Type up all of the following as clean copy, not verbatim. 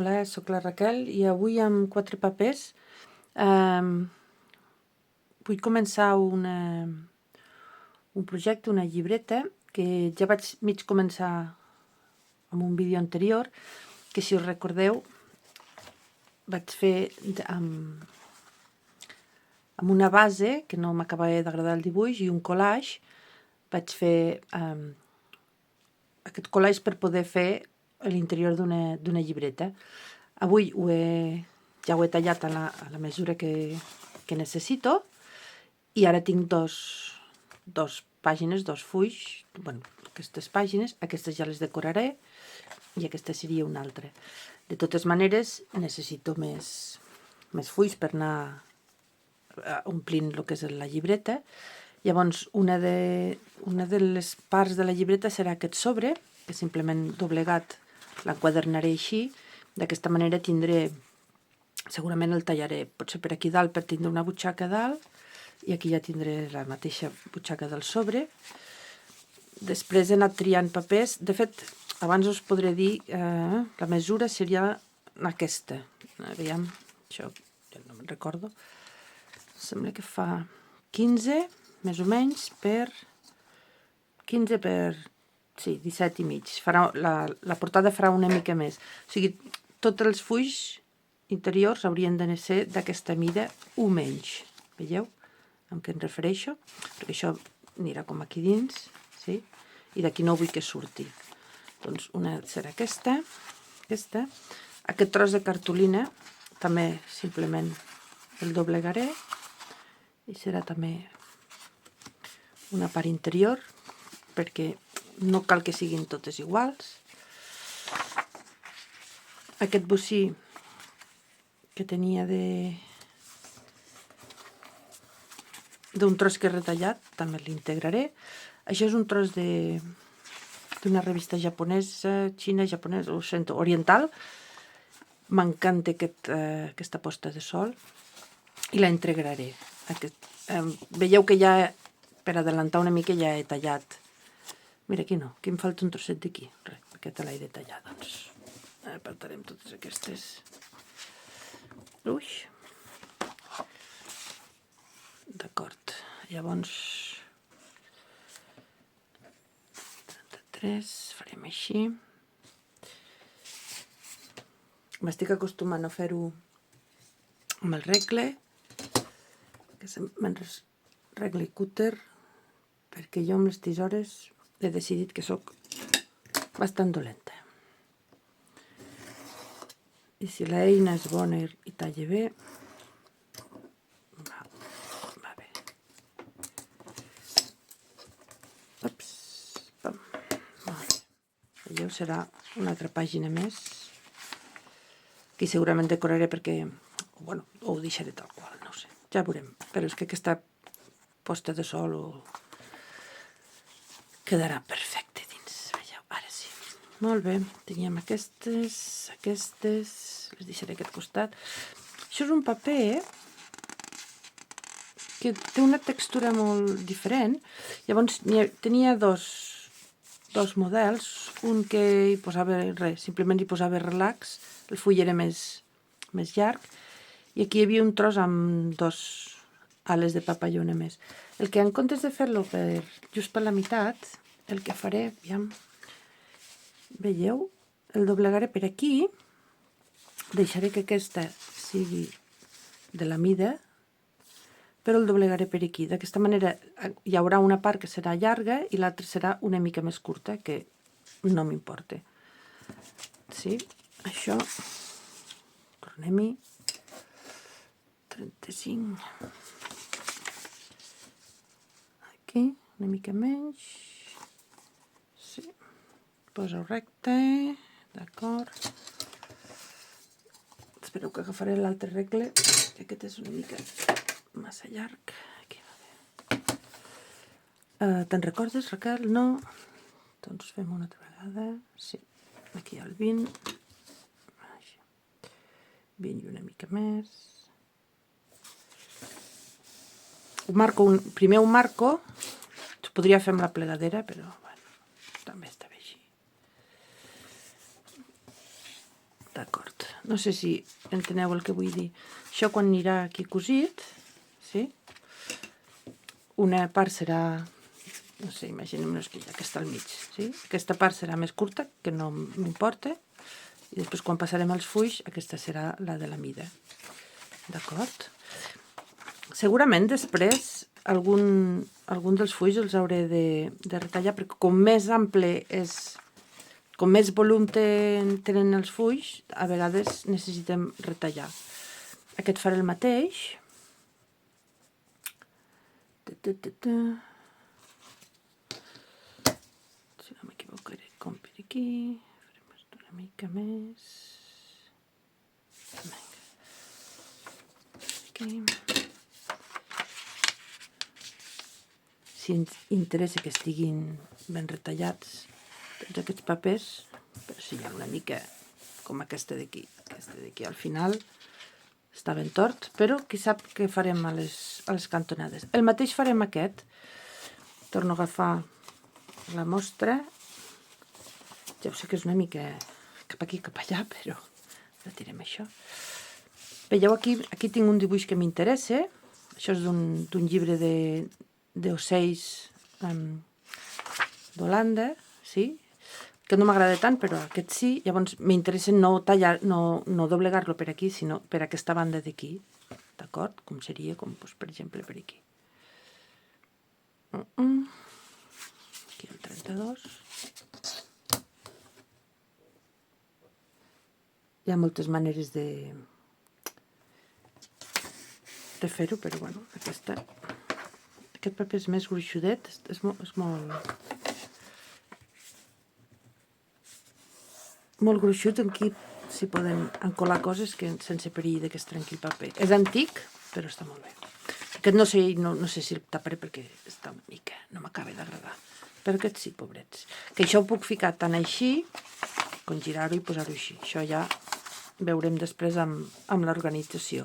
Hola, sóc la Raquel i avui amb 4 papers vull començar un projecte, una llibreta, que ja vaig mig començar amb un vídeo anterior, que si us recordeu vaig fer amb una base, que no m'acabava d'agradar el dibuix, i un collage. Vaig fer aquest collage per poder fer l'interior d'una llibreta. Avui ja ho he tallat a la mesura que necessito, i ara tinc dos pàgines, dos fulls. Bueno, aquestes pàgines, aquestes ja les decoraré i aquesta seria una altra. De totes maneres, necessito més fulls per anar omplint el que és la llibreta. Llavors, una de les parts de la llibreta serà aquest sobre, que simplement doblegat l'enquadernaré així. D'aquesta manera tindré, segurament el tallaré potser per aquí dalt per tindre una butxaca dalt, i aquí ja tindré la mateixa butxaca del sobre. Després he anat triant papers. De fet, abans us podré dir, la mesura seria aquesta. Aviam, això ja no me'n recordo. Sembla que fa 15, més o menys, per 15 per... sí, 17 i mig. La portada farà una mica més. O sigui, tots els fulls interiors haurien de ser d'aquesta mida o menys. Veieu amb què em refereixo? Perquè això anirà com aquí dins, sí? I d'aquí no vull que surti. Doncs una serà aquesta. Aquest tros de cartolina també simplement el doblegaré i serà també una part interior, perquè no cal que siguin totes iguals. Aquest bocí que tenia d'un tros que he retallat també l'integraré. Això és un tros d'una revista japonesa, japonesa, ho sento, oriental. M'encanta aquesta posta de sol i la integraré. Veieu que ja, per adelantar una mica, ja he tallat. Mira, aquí no, aquí em falta un trosset d'aquí. Aquesta l'he de tallar, doncs. Apartarem totes aquestes. Ui. D'acord. Llavors, 33, farem així. M'estic acostumant a fer-ho amb el regle, que me'n regle cúter, perquè jo amb les tisores he decidit que sóc bastant dolenta. I si l'eina és bona i talla bé, va bé. Ups, pam. Veieu, serà una altra pàgina més, que segurament decoraré perquè, bueno, ho deixaré tal qual, no ho sé, ja veurem. Però és que aquesta posta de sol quedarà perfecte dins, veieu, ara sí. Molt bé, teníem aquestes, les deixaré a aquest costat. Això és un paper que té una textura molt diferent. Llavors tenia dos models, un que hi posava res, simplement hi posava relax, el full era més llarg, i aquí hi havia un tros amb 2 ales de papallona més. El que en comptes de fer-lo just per la meitat, el que faré, aviam, veieu, el doblegaré per aquí, deixaré que aquesta sigui de la mida, però el doblegaré per aquí. D'aquesta manera hi haurà una part que serà llarga i l'altra serà una mica més curta, que no m'importa. Sí, això, tornem-hi, 35, aquí, una mica menys, sí, poso recte, d'acord. Espereu que agafaré l'altre regle, que aquest és una mica massa llarg. Aquí va bé. Te'n recordes, Raquel? No? Doncs fem una altra vegada. Sí, aquí hi ha el 20. 20 i una mica més. Primer ho marco. Es podria fer amb la plegadera, però bueno, també està bé així. D'acord. no sé si enteneu el que vull dir. Això quan anirà aquí cosit, sí? Una part serà, no sé, imaginem-nos que ja que està al mig, sí? Aquesta part serà més curta, que no m'importa, i després quan passarem als fulls, aquesta serà la de la mida. D'acord? Segurament després algun dels fulls els hauré de retallar, perquè com més ample és, com més volum tenen els fulls, a vegades necessitem retallar. Aquest faré el mateix. Si no m'equivocaré, com per aquí. Una mica més. Aquí. Si ens interessa que estiguin ben retallats tots aquests papers, però si hi ha una mica com aquesta d'aquí al final està ben tort, però qui sap què farem a les cantonades. El mateix farem aquest. Torno a agafar la mostra. Ja ho sé que és una mica cap aquí, cap allà, però retirem això. Veieu, aquí tinc un dibuix que m'interessa. Això és d'un llibre d'ocells d'Holanda, sí? Que no m'agrada tant, però aquest sí. Llavors m'interessa no doblegar-lo per aquí, sinó per aquesta banda d'aquí. D'acord? Com seria, com per exemple per aquí. Aquí el 32. Hi ha moltes maneres de fer-ho, però bueno, aquest paper és més gruixudet, és molt gruixut. Aquí s'hi poden encolar coses sense perill que es trenqui el paper. És antic, però està molt bé. Aquest no sé si el taparé perquè està una mica, no m'acaba d'agradar. Però aquest sí, pobrets. Que això ho puc ficar tant així, com girar-ho i posar-ho així. Això ja veurem després amb l'organització.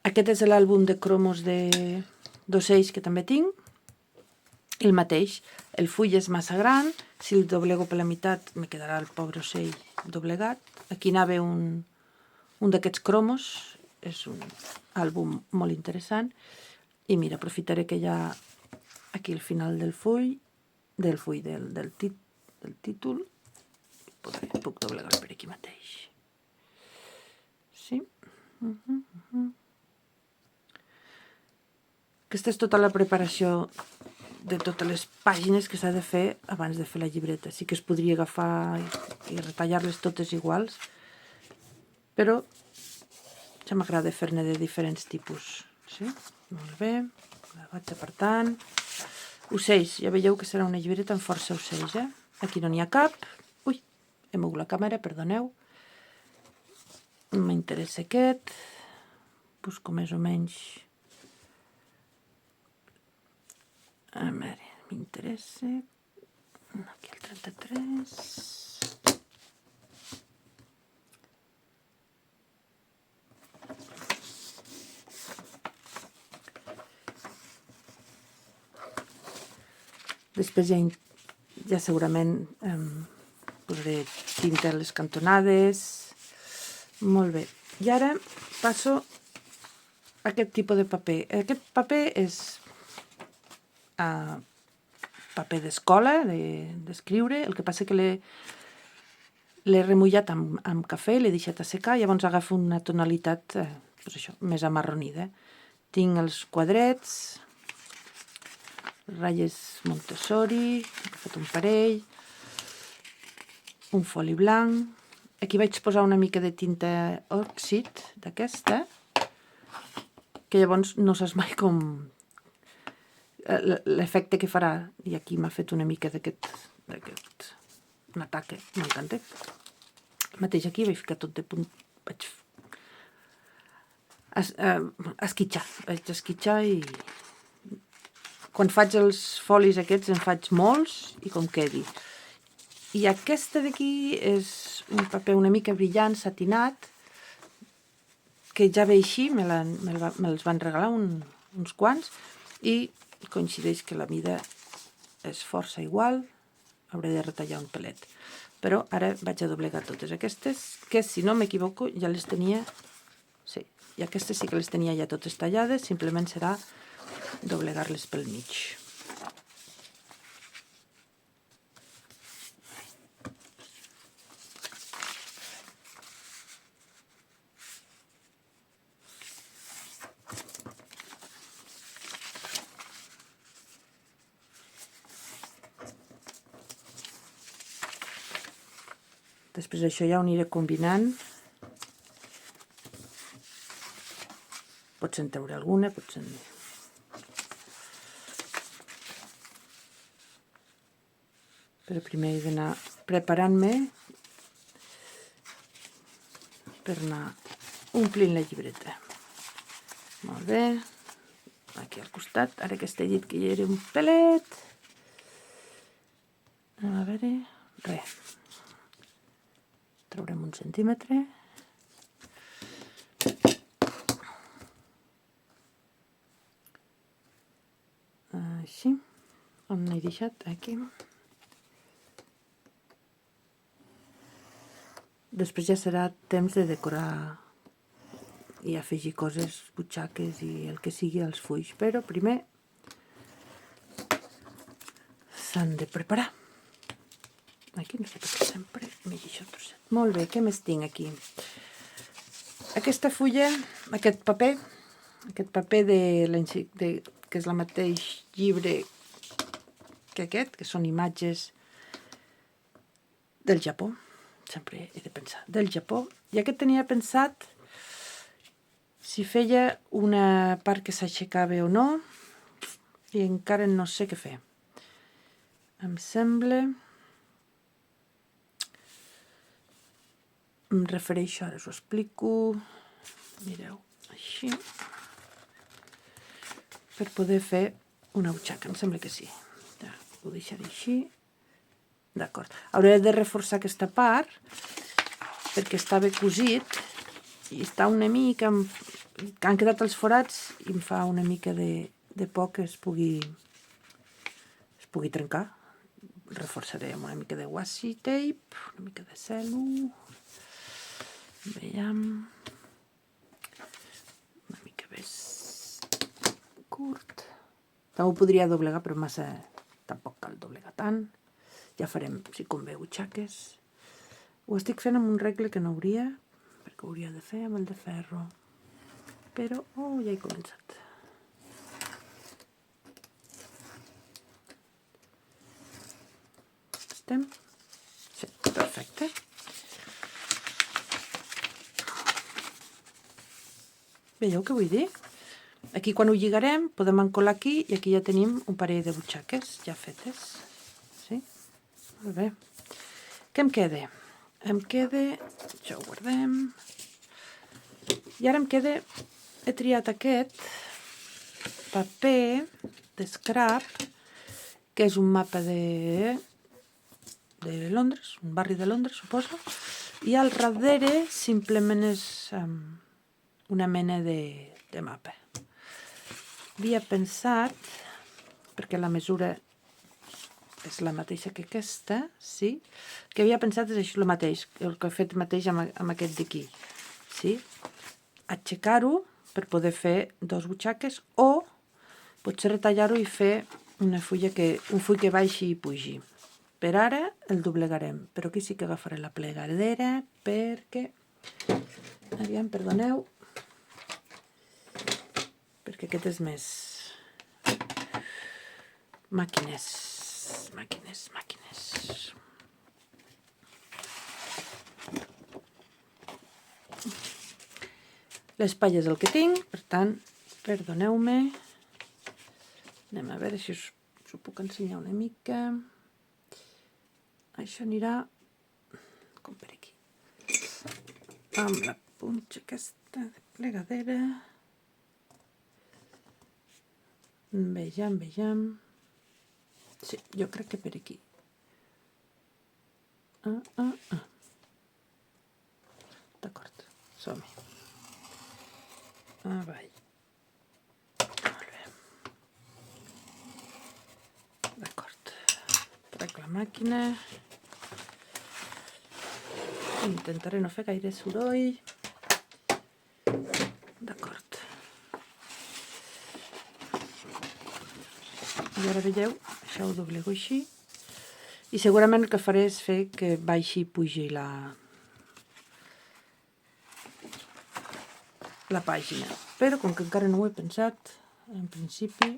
Aquest és l'àlbum de cromos d'ocells que també tinc. El mateix, el full és massa gran, si el doblego per la meitat me quedarà el pobre ocell doblegat. Aquí anava un d'aquests cromos, és un àlbum molt interessant. I mira, aprofitaré que hi ha aquí al final del títol, puc doblegar per aquí mateix. Sí? Aquesta és tota la preparació de totes les pàgines que s'ha de fer abans de fer la llibreta. Sí que es podria agafar i retallar-les totes iguals, però ja m'agrada fer-ne de diferents tipus. Sí? Molt bé, la vaig apartant. Ocells, ja veieu que serà una llibreta amb força ocells, eh? Aquí no n'hi ha cap. Ui, he mogut la càmera, perdoneu. M'interessa aquest. Busco més o menys... A veure, m'interessa... Aquí el 33... Després ja segurament posaré tinta a les cantonades. Molt bé. I ara passo a aquest tipus de paper. Aquest paper és paper d'escola, d'escriure. El que passa que l'he remullat amb cafè, l'he deixat assecar, llavors agafo una tonalitat més amarronida. Tinc els quadrets, ratlles Montessori, he agafat un parell, un foli blanc. Aquí vaig posar una mica de tinta òxid d'aquesta, que llavors no saps mai com l'efecte que farà. I aquí m'ha fet una mica d'aquest un ataque, m'encanta. El mateix aquí vaig ficar tot de punt, vaig esquitxar i quan faig els folis aquests en faig molts i com quedi. I aquesta d'aquí és un paper una mica brillant, satinat, que ja ve així, me'ls van regalar uns quants, i coincideix que la mida és força igual, hauré de retallar un pelet. però ara vaig a doblegar totes aquestes, que si no m'equivoco ja les tenia, sí, i aquestes sí que les tenia ja totes tallades, simplement serà doblegar-les pel mig. Després això ja ho aniré combinant. Potser en treure alguna, potser en... Però primer he d'anar preparant-me per anar omplint la llibreta. Molt bé. Aquí al costat, ara que estic dit que hi era un pelet. A veure... Res. Traurem 1 centímetre. Així. On n'he deixat? Aquí. Després ja serà temps de decorar i afegir coses, butxaques i el que sigui als fulls, però primer s'han de preparar. Aquí no sé per què sempre m'he deixat trosset. Molt bé, què més tinc aquí? Aquesta fulla, aquest paper que és el mateix llibre que aquest, que són imatges del Japó. Sempre he de pensar del Japó. I aquest tenia pensat si feia una part que s'aixecava o no, i encara no sé què fer. Em sembla... Em refereixo, ara us ho explico, mireu, així, per poder fer una butxaca, em sembla que sí. Ja, ho deixaré així. D'acord. Hauré de reforçar aquesta part, perquè estava cosit, i està una mica... Han quedat els forats i em fa una mica de por que es pugui trencar. Reforçaré amb una mica de washi tape, una mica de cel·lo... Veiem... Una mica més curt. També ho podria doblegar, però massa... Tampoc cal doblegar tant. Ja farem, si convé, butxaques. Ho estic fent amb un regle que no hauria, perquè ho hauria de fer amb el de ferro. Però, ja he començat. Estem? Sí, perfecte. Veieu què vull dir? Aquí quan ho lligarem podem encolar aquí i aquí ja tenim un parell de butxaques ja fetes. Sí? Molt bé. Què em queda? Em queda... Això ho guardem. I ara em queda... He triat aquest paper de scrap, que és un mapa de Londres, un barri de Londres, suposo. I al darrere simplement és... una mena de mapa. Havia pensat, perquè la mesura és la mateixa que aquesta, sí? Que havia pensat és això el mateix, el que he fet mateix amb aquest d'aquí. Sí? Aixecar-ho per poder fer 2 butxaques o potser retallar-ho i fer un full que baixi i pugi. Per ara el doblegarem, però aquí sí que agafaré la plegadera perquè... Aviam, perdoneu, perquè aquest és més... Màquines. L'espatlla és el que tinc, per tant, perdoneu-me. Anem a veure si us ho puc ensenyar una mica. Això anirà com per aquí. Amb la punxa aquesta de plegadera. Vejam. Sí, jo crec que per aquí. D'acord, som-hi. Avall. Molt bé. D'acord. Trec la màquina. Intentaré no fer gaire soroll. D'acord. I ara veieu, això ho doblego així. I segurament el que faré és fer que baixi i pugi la pàgina. Però com que encara no ho he pensat, en principi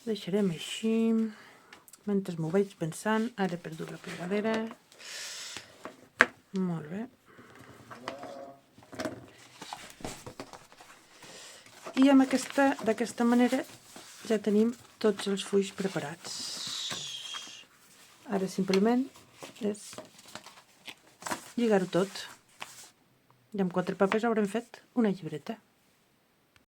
deixarem així. Mentre m'ho vaig pensant, ara he perdut la plegadera. Molt bé. I d'aquesta manera ja tenim tots els fulls preparats. Ara simplement és lligar-ho tot. I amb 4 papers haurem fet una llibreta.